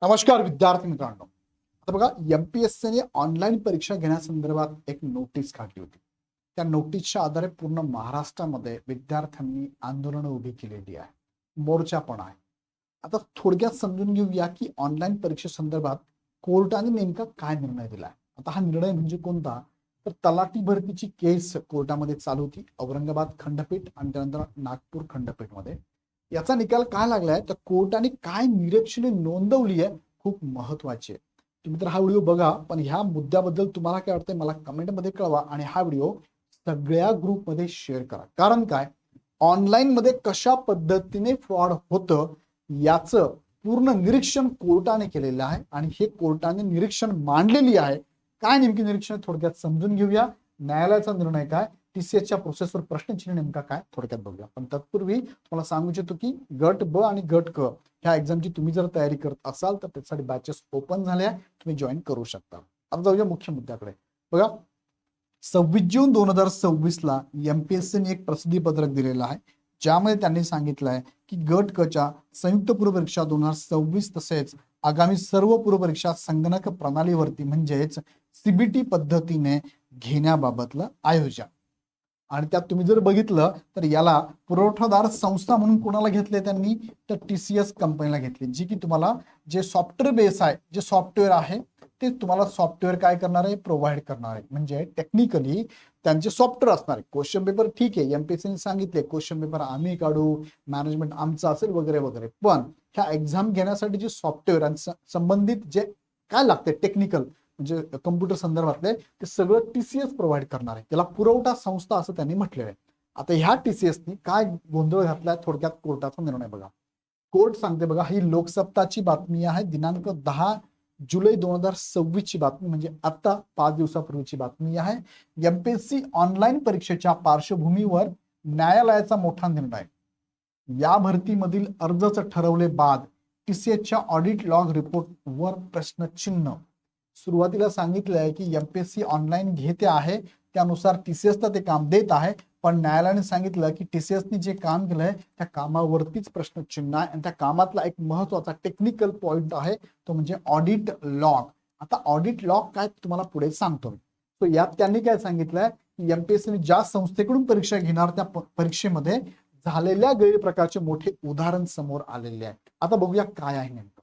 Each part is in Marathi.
नमस्कार विद्यार्थी मित्रांनो. आता बघा, एमपीएससीने ऑनलाईन परीक्षा घेण्यासंदर्भात एक नोटीस काढली होती. त्या नोटीसच्या आधारे पूर्ण महाराष्ट्रामध्ये विद्यार्थ्यांनी आंदोलनं उभी केलेली आहे, मोर्चा पण आहे. आता थोडक्यात समजून घेऊया की ऑनलाईन परीक्षेसंदर्भात कोर्टाने नेमका काय निर्णय दिलाय. आता हा निर्णय म्हणजे कोणता, तर तलाठी भरतीची केस कोर्टामध्ये चालू होती, औरंगाबाद खंडपीठ आणि त्यानंतर नागपूर खंडपीठमध्ये. याचा निकाल काय लागलाय, तर कोर्टाने काय निरीक्षणे नोंदवली आहे खूप महत्वाची आहे. तुम्ही तर हा व्हिडिओ बघा, पण ह्या मुद्द्याबद्दल तुम्हाला काय वाटतंय मला कमेंटमध्ये कळवा आणि हा व्हिडिओ सगळ्या ग्रुपमध्ये शेअर करा. कारण काय, ऑनलाईन मध्ये कशा पद्धतीने फ्रॉड होतं याचं पूर्ण निरीक्षण कोर्टाने केलेलं आहे आणि हे कोर्टाने निरीक्षण मांडलेली आहे. काय नेमकी निरीक्षण थोडक्यात समजून घेऊया. न्यायालयाचा निर्णय काय, टीसीएसच्या प्रोसेसवर प्रश्नचिन्ह नेमका काय थोडक्यात बघूया. पण तत्पूर्वी तुम्हाला सांगू इच्छितो की गट ब आणि गट क ह्या एक्झामची तुम्ही जर तयारी करत असाल तर त्यासाठी बॅचेस ओपन झाल्या, तुम्ही जॉईन करू शकता. आता जाऊया मुख्य मुद्द्याकडे. बघा, 26 जून 2026 एमपीएससीने एक प्रसिद्धी पत्रक दिलेलं आहे, ज्यामध्ये त्यांनी सांगितलं आहे की गट क च्या संयुक्त पूर्व परीक्षा 2026 तसेच आगामी सर्व पूर्व परीक्षा संगणक प्रणालीवरती म्हणजेच सीबीटी पद्धतीने घेण्याबाबतलं आयोजन. आणि त्यात तुम्ही जर बघितलं तर याला पुरवठादार संस्था म्हणून कोणाला घेतले त्यांनी, तर टीसीएस कंपनीला घेतली, जी की तुम्हाला जे सॉफ्टवेअर बेस आहे, जे सॉफ्टवेअर आहे ते तुम्हाला सॉफ्टवेअर काय करणार आहे, प्रोव्हाइड करणार आहे. म्हणजे टेक्निकली त्यांचे सॉफ्टवेअर असणार आहे. क्वेश्चन पेपर ठीक आहे, एमपीएससीने सांगितले क्वेश्चन पेपर आम्ही काढू, मॅनेजमेंट आमचं असेल वगैरे वगैरे, पण ह्या एक्झाम घेण्यासाठी जे सॉफ्टवेअर आणि संबंधित जे काय लागते टेक्निकल म्हणजे कम्प्युटर संदर्भातले ते सगळं टीसीएस प्रोव्हाइड करणार आहे. त्याला पुरवठा संस्था असं त्यांनी म्हटलेलं आहे. आता ह्या टीसीएसनी काय गोंधळ घातलाय, थोडक्यात कोर्टाचा निर्णय बघा. कोर्ट सांगते बघा, ही लोकसत्ताची बातमी आहे, दिनांक 10 जुलै 2026 ची बातमी, म्हणजे आता 5 दिवसापूर्वीची बातमी आहे. एमपीएससी ऑनलाईन परीक्षेच्या पार्श्वभूमीवर न्यायालयाचा मोठा निर्णय. या भरतीमधील अर्जच ठरवले बाद, टीसीएसच्या ऑडिट लॉग रिपोर्ट वर प्रश्नचिन्ह. सुरुवातीला सांगितलं आहे की एमपीएससी ऑनलाईन घेते आहे, त्यानुसार टीसीएसला ते काम देत आहे, पण न्यायालयाने सांगितलं की टीसीएसनी जे काम केलंय त्या कामावरतीच प्रश्नचिन्ह आहे. आणि त्या कामातला एक महत्वाचा टेक्निकल पॉइंट आहे, तो म्हणजे ऑडिट लॉग. आता ऑडिट लॉग काय तुम्हाला पुढे सांगतो. तो यात त्यांनी काय सांगितलंय की एमपीएससीने ज्या संस्थेकडून परीक्षा घेणार त्या परीक्षेमध्ये झालेल्या गैरप्रकारचे मोठे उदाहरण समोर आलेले आहे. आता बघूया काय आहे नेमकं.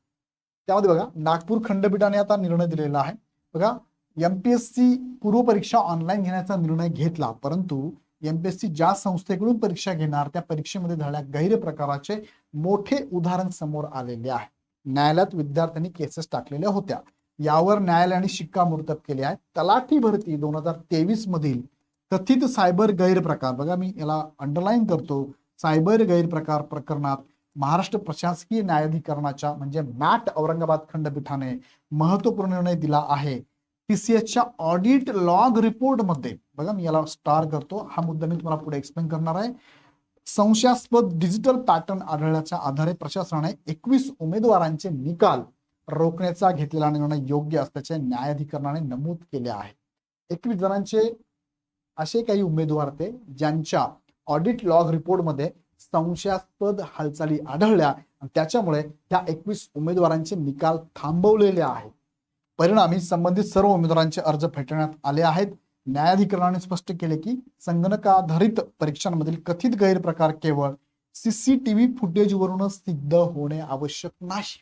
त्यामध्ये बघा, नागपूर खंडपीठाने आता निर्णय दिलेला आहे. बघा, एमपीएससी पूर्व परीक्षा ऑनलाईन घेण्याचा निर्णय घेतला, परंतु एमपीएससी ज्या संस्थेकडून परीक्षा घेणार त्या परीक्षेमध्ये झालेल्या गैरप्रकाराचे मोठे उदाहरण समोर आलेले आहे. न्यायालयात विद्यार्थ्यांनी केसेस टाकलेल्या होत्या, यावर न्यायालयाने शिक्कामोर्तब केले आहे. तलाठी भरती 2023 मधील कथित सायबर गैरप्रकार, बघा मी याला अंडरलाईन करतो, सायबर गैरप्रकार प्रकरणात महाराष्ट्र प्रशासकीय न्यायाधिकरणाच्या म्हणजे मॅट औरंगाबाद खंडपीठाने महत्वपूर्ण निर्णय दिला आहे. टीसीएसच्या ऑडिट लॉग रिपोर्ट मध्ये, बघा मी याला स्टार करतो, हा मुद्दा मी तुम्हाला पुढे एक्सप्लेन करणार आहे. संशयास्पद डिजिटल पॅटर्न आढळल्याच्या आधारे प्रशासनाने 21 उमेदवारांचे निकाल रोखण्याचा घेतलेला निर्णय योग्य असल्याचे न्यायाधिकरणाने नमूद केले आहे. 21 जणांचे असे काही उमेदवार ते ज्यांच्या ऑडिट लॉग रिपोर्ट मध्ये संशयास्पद हालचाली आढळल्या आणि त्याच्यामुळे त्या 21 उमेदवारांचे निकाल थांबवलेले आहेत. परिणामी संबंधित सर्व उमेदवारांचे अर्ज फेटाळण्यात आले आहेत. न्यायाधिकरणाने स्पष्ट केले की संगणकाधारित परीक्षांमधील कथित गैरप्रकार केवळ सीसीटीव्ही फुटेजवरूनच सिद्ध होणे आवश्यक नाही.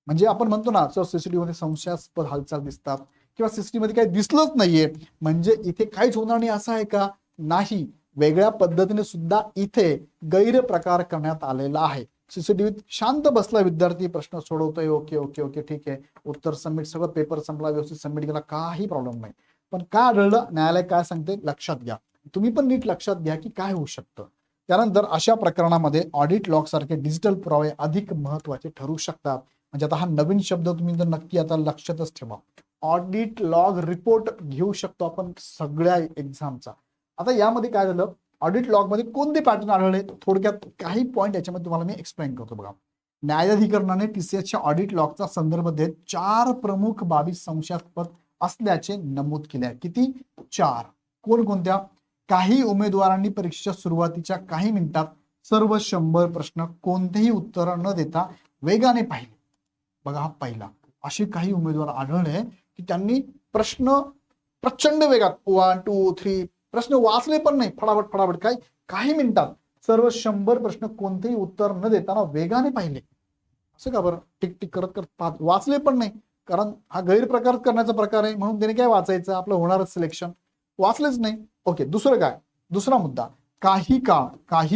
म्हणजे आपण म्हणतो ना, सर सीसीटीव्ही मध्ये संशयास्पद हालचाल दिसतात किंवा सीसीटीव्ही मध्ये काही दिसलंच नाहीये म्हणजे इथे काहीच होणार नाही असं आहे का, नाही. वेगळ्या पद्धतीने सुद्धा इथे गैरप्रकार करण्यात आलेला आहे. सीसीटीव्हीत शांत बसला विद्यार्थी, प्रश्न सोडवतोय, ओके ओके ओके ठीक आहे, उत्तर सबमिट, सगळं पेपर संपला, व्यवस्थित सबमिट केला, काही प्रॉब्लेम नाही. पण काय आढळलं, न्यायालय काय सांगते लक्षात घ्या. तुम्ही पण नीट लक्षात घ्या की काय होऊ शकतं. त्यानंतर अशा प्रकरणामध्ये ऑडिट लॉग सारखे डिजिटल पुरावे अधिक महत्वाचे ठरू शकतात. म्हणजे आता हा नवीन शब्द तुम्ही जर नक्की आता लक्षातच ठेवा, ऑडिट लॉग रिपोर्ट घेऊ शकतो आपण सगळ्या एक्झामचा. आता यामध्ये काय झालं, ऑडिट लॉग मध्ये कोणते पॅटर्न आढळले, थोडक्यात काही पॉईंट याच्यामध्ये तुम्हाला मी एक्सप्लेन करतो. बघा, न्यायाधिकरणाने टीसीएसच्या ऑडिट लॉगचा संदर्भ देत 4 प्रमुख बाबी संशयास्पद असल्याचे नमूद केले आहे. किती? 4. कोणकोणत्या? काही उमेदवारांनी परीक्षेच्या सुरुवातीच्या काही मिनिटात सर्व 100 प्रश्न कोणतेही उत्तर न देता वेगाने पाहिले. बघा हा पहिला. असे काही उमेदवार आढळले की त्यांनी प्रश्न प्रचंड वेगात 1 2 3 प्रश्न वाचले पण नाही, फटाफट फटाफट काय काही मिनिटात सर्व 100 प्रश्न कोणतेही उत्तर न देताना वेगाने पाहिले. असं का बरं? टिक टिक करत करत वाचले पण नाही, कारण हा गैरप्रकार करण्याचा प्रकार आहे, म्हणून त्याने काय वाचायचं, आपलं होणारच सिलेक्शन. वाचलेच नाही. ओके, दुसरं काय, दुसरा मुद्दा, काही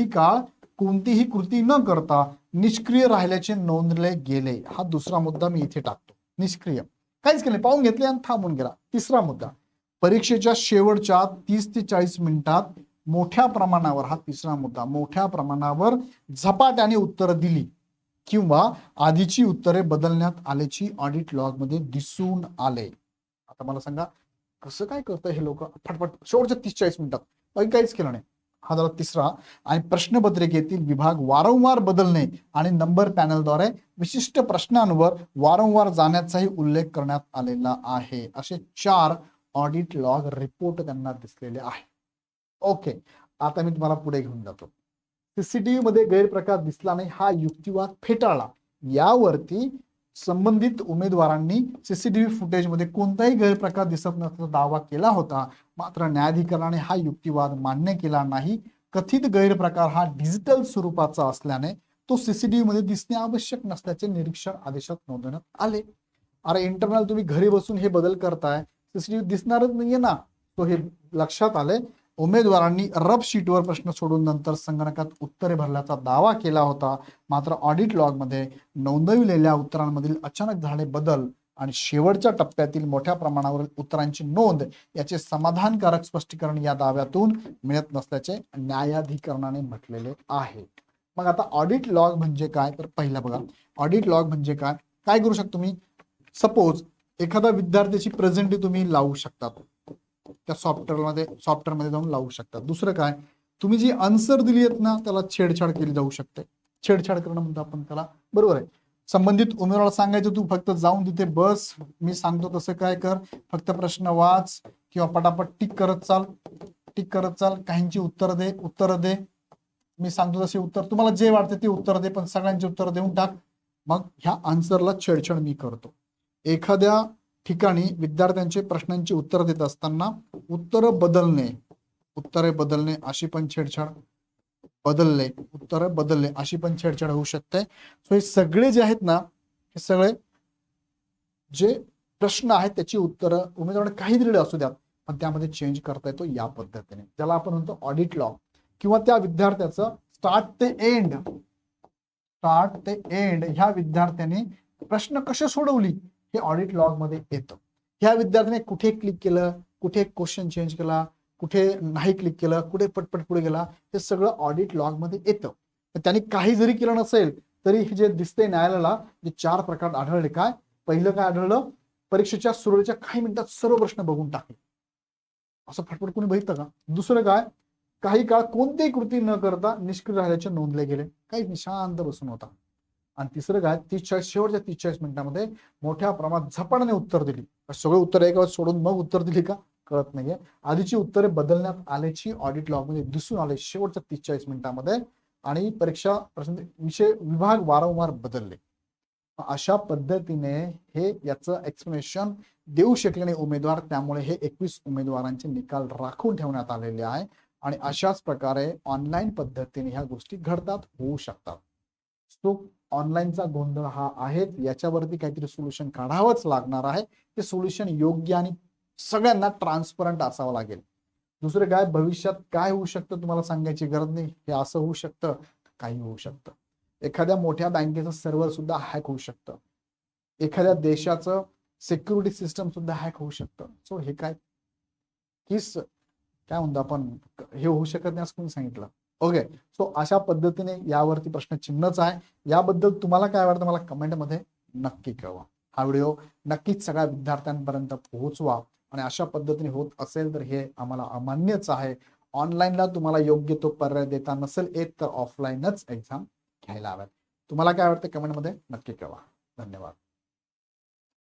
काळ कोणतीही कृती न करता निष्क्रिय राहिल्याचे नोंदले गेले. हा दुसरा मुद्दा मी इथे टाकतो. निष्क्रिय, काहीच केलं, पाहून घेतले आणि थांबून गेला. तिसरा मुद्दा, परीक्षेच्या शेवटच्या 30 ते 40 मिनिटात मोठ्या प्रमाणावर, हा तिसरा मुद्दा, मोठ्या प्रमाणावर झपाट्याने उत्तरं दिली किंवा आधीची उत्तरे बदलण्यात आल्याची ऑडिट लॉग मध्ये दिसून आले. आता मला सांगा कसं काय करतं हे लोक, फटफट शेवटच्या 30-40 मिनिटात बाकी काहीच केलं नाही. हा झाला तिसरा. आणि प्रश्नपत्रिकेतील विभाग वारंवार बदलणे आणि नंबर पॅनलद्वारे विशिष्ट प्रश्नांवर वारंवार जाण्याचाही उल्लेख करण्यात आलेला आहे. असे 4 ऑडिट लॉग रिपोर्ट त्यांना दिसलेले आहे. ओके, आता मी तुम्हाला पुढे घेऊन जातो. सीसीटीव्ही मध्ये गैरप्रकार दिसला नाही हा युक्तिवाद फेटाळला. यावरती संबंधित उमेदवारांनी सीसीटीव्ही फुटेजमध्ये कोणताही गैरप्रकार दिसत नसल्याचा दावा केला होता. मात्र न्यायाधिकरणाने हा युक्तिवाद मान्य केला नाही. कथित गैरप्रकार हा डिजिटल स्वरूपाचा असल्याने तो सीसीटीव्ही मध्ये दिसणे आवश्यक नसल्याचे निरीक्षण आदेशात नोंदवण्यात आले. अरे इंटरनल तुम्ही घरी बसून हे बदल करताय, सीसीटीव्ही दिसणारच नाहीये ना. तो हे लक्षात आले. उमेदवारांनी रफ शीटवर प्रश्न सोडून नंतर संगणकात उत्तरे भरल्याचा दावा केला होता. मात्र ऑडिट लॉग मध्ये नोंदविलेल्या उत्तरांमधील अचानक झाले बदल आणि शेवटच्या टप्प्यातील मोठ्या प्रमाणावर उत्तरांची नोंद याचे समाधानकारक स्पष्टीकरण या दाव्यातून मिळत नसल्याचे न्यायाधिकरणाने म्हटलेले आहे. मग आता ऑडिट लॉग म्हणजे काय, तर पहिला बघा ऑडिट लॉग म्हणजे काय. काय करू शकतो मी, सपोज एखादा विद्यार्थ्याची प्रेझेंटी तुम्ही लावू शकता, त्या सॉफ्टवेअरमध्ये जाऊन लावू शकता. दुसरं काय, तुम्ही जी आन्सर दिली आहेत ना त्याला छेडछाड केली जाऊ शकते. छेडछाड करणं म्हणतो आपण त्याला, बरोबर आहे. संबंधित उमेदवाराला सांगायचं तू फक्त जाऊन तिथे बस, मी सांगतो तसं काय कर, फक्त प्रश्न वाच किंवा पटापट टिक करत चाल, काहींची उत्तर दे, मी सांगतो तसे उत्तर, तुम्हाला जे वाटते ते उत्तर दे, पण सगळ्यांची उत्तर देऊन टाक. मग ह्या आन्सरला छेडछाड मी करतो. एखाद्या ठिकाणी विद्यार्थ्यांचे प्रश्नांची उत्तर देत असताना उत्तरे बदलणे अशी पण छेडछाड, उत्तरे बदलले अशी पण छेडछाड होऊ शकते. सो हे सगळे जे आहेत ना, हे सगळे जे प्रश्न आहेत त्याची उत्तरं उमेदवाराने काही दिलेले असू द्यात, पण त्यामध्ये चेंज करता येतो या पद्धतीने, ज्याला आपण म्हणतो ऑडिट लॉग. किंवा त्या विद्यार्थ्याचं स्टार्ट ते एंड ह्या विद्यार्थ्याने प्रश्न कसे सोडवली हे ऑडिट लॉग मध्ये येतं. ह्या विद्यार्थ्याने कुठे क्लिक केलं, कुठे क्वेश्चन चेंज केला, कुठे नाही क्लिक केलं, कुठे पटपट पुढे गेला, हे सगळं ऑडिट लॉग मध्ये येतं. त्यांनी काही जरी केलं नसेल तरी हे जे दिसते न्यायालयाला, जे 4 प्रकार आढळले. काय पहिलं काय आढळलं, परीक्षेच्या सुरुवातीच्या काही मिनिटात सर्व प्रश्न बघून टाकले. असं फटफट कोणी बघितलं का. दुसरं काय, काही काळ कोणतीही कृती न करता निष्क्रिय राहिल्याचे नोंदले गेले, काही शांत बसून होता. आणि तिसरं काय, शेवटच्या 30-40 मिनिटांमध्ये मोठ्या प्रमाणात झपाट्याने उत्तर दिली. सगळे उत्तर एका वेळेस सोडून मग उत्तर दिली का, कळत नाहीये. आधीची उत्तरे बदलण्यात आल्याची ऑडिट लॉग मध्ये दिसून आले शेवटच्या 30-40 मिनिटांमध्ये. आणि परीक्षा विषय विभाग वारंवार बदलले. अशा पद्धतीने हे याचं एक्सप्लेनेशन देऊ शकले नाही उमेदवार. त्यामुळे हे 21 उमेदवारांचे निकाल राखून ठेवण्यात आलेले आहे. आणि अशाच प्रकारे ऑनलाईन पद्धतीने ह्या गोष्टी घडतात, होऊ शकतात. सो ऑनलाईनचा गोंधळ हा आहे, याच्यावरती काहीतरी सोल्युशन काढावंच लागणार आहे. ते सोल्युशन योग्य आणि सगळ्यांना ट्रान्सपरंट असावं लागेल. दुसरं काय, भविष्यात काय होऊ शकतं तुम्हाला सांगायची गरज नाही. हे असं होऊ शकतं, काही होऊ शकतं. एखाद्या मोठ्या बँकेचं सर्व्हर सुद्धा हॅक होऊ शकतं. एखाद्या देशाचं सिक्युरिटी सिस्टम सुद्धा हॅक होऊ शकतं. सो हे काय म्हणतो आपण, हे होऊ शकत नाही असं कोणी सांगितलं. ओके, सो अशा पद्धतीने यावरती प्रश्नचिन्हच आहे. याबद्दल तुम्हाला काय वाटतं मला कमेंटमध्ये नक्की कळवा. हा व्हिडिओ नक्कीच सगळ्या विद्यार्थ्यांपर्यंत पोहोचवा. आणि अशा पद्धतीने होत असेल तर हे आम्हाला अमान्यच आहे. ऑनलाईनला तुम्हाला योग्य तो पर्याय देता नसेल येत तर ऑफलाईनच एक्झाम घ्यायला हव्यात. तुम्हाला काय वाटतं कमेंटमध्ये नक्की कळवा. धन्यवाद.